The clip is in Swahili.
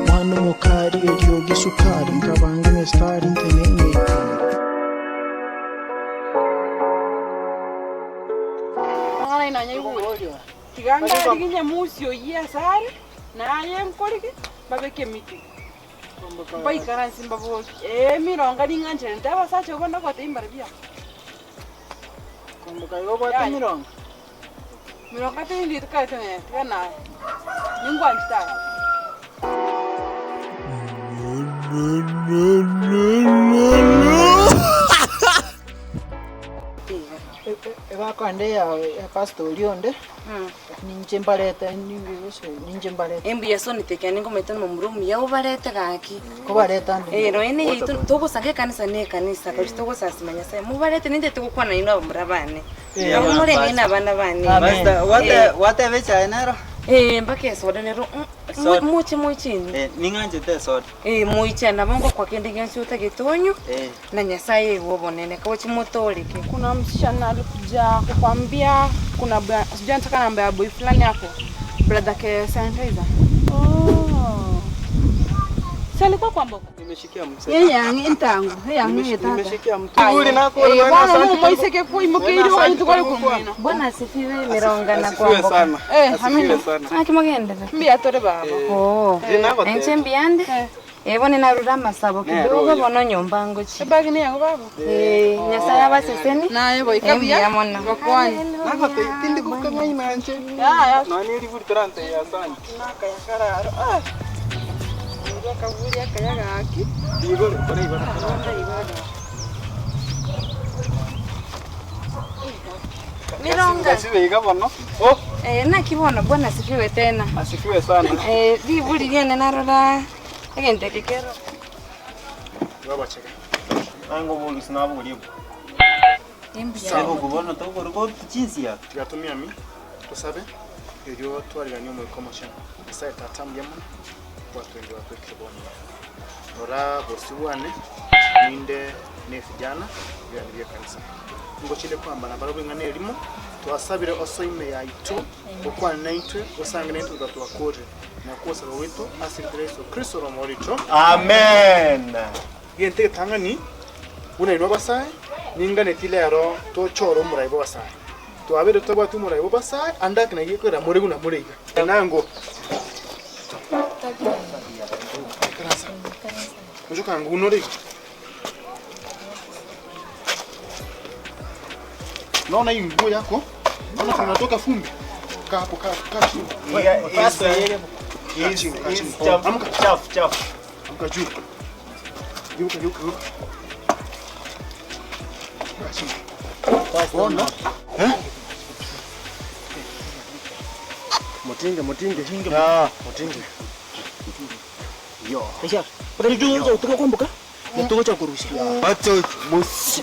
Mwana mukari eryoga isukari nkabanga imestari ntenenye. Angana inanya ibuye. Tiganga diginya musio yasari na yemkoliki babeke miti. Bai karansi mbabo mironga ninganjere ndaba sache ubona ko timbara bya. Kumbuka yoba tamironga. Mironga tindi tukatene kana. Ningwanja. Eva kwande ya pastor Lionde. Ninje mbaleta ninje mbaleta. Embu yeso nitekane ngometa no murumu ya ubareta gaki. Ko bareta ndi. Roine yitu togo sange kanisa ne kanisa ko togo sasimanya sai mubarete ninde tukukwana ino abamurabane. Muri ngina abana bane. Master what becha enero? Mbake soda nero muchi Ninganje te soda. Muicha na bongo kwa kende gensi utagetonyo. Na nyasaye wobonene kwa chimotoleke. Kuna msichana alikuja kukwambia kuna sijui nataka namba ya boy fulani hapo. Brother ke sanitizer. Sasa alikuwa kwa mboko. Nimeshikia mse. Yeye intangu. Nimeshikia mtu. Uli nako ule bwana sanitizer. Moiseke kwa imukiri wa tukole kumwina. Bwana asifiwe mironga na kwa mboko. Hamina. Akimagenda. Mbia tore baba. Enche mbiande. Bone narura masabo kidogo bono nyomba ngochi. Bagi ni yango baba. Nyasaya baseseni. Naye boy kabia. Bakwani. Nako te tindi kukanga inanje. Ya. Nani iri buri trante ya sani. Naka ya kararo. Kaburi akayaga haki. Digo pore ibara. Mironga. Siweiga bono. Na kibono bwana asifiwe tena. Asifiwe sana. Bibuli yene narora. Agente kikero. Baba cheka. Ango bolu sinabu gulibu. Sabo kubona tokoro ko jinsi ya. Tugatumia mi tusabe eryo twariganye mu commotion. Sai tatam yamuna. Watu wengi wakwekibona. Ora bosiwane ninde ne vijana bya kanisa. Ngo chile kwamba na barabu ngane elimo twasabire osoime ya itu okwana naitwe osanga naitwe gatwakore na kuosaba wetu asirikreso Kristo romorito. Amen. Gente tangani una ino basai ningane tilero to choro muraibo basai. Twabere tobwa tumuraibo basai andak na yikora muregu na murega. Nango Mujuka ngunori. Naona hii nguo yako. Naona tunatoka fumbi. Kaa hapo kaa chini. Pastor yeye Amka chafu. Amka juu. Geuka. Ona. Motinge. Motinge. Yo. Kisha. Pada juu tuko kumbuka. Tuko cha kurusha. Acho musi.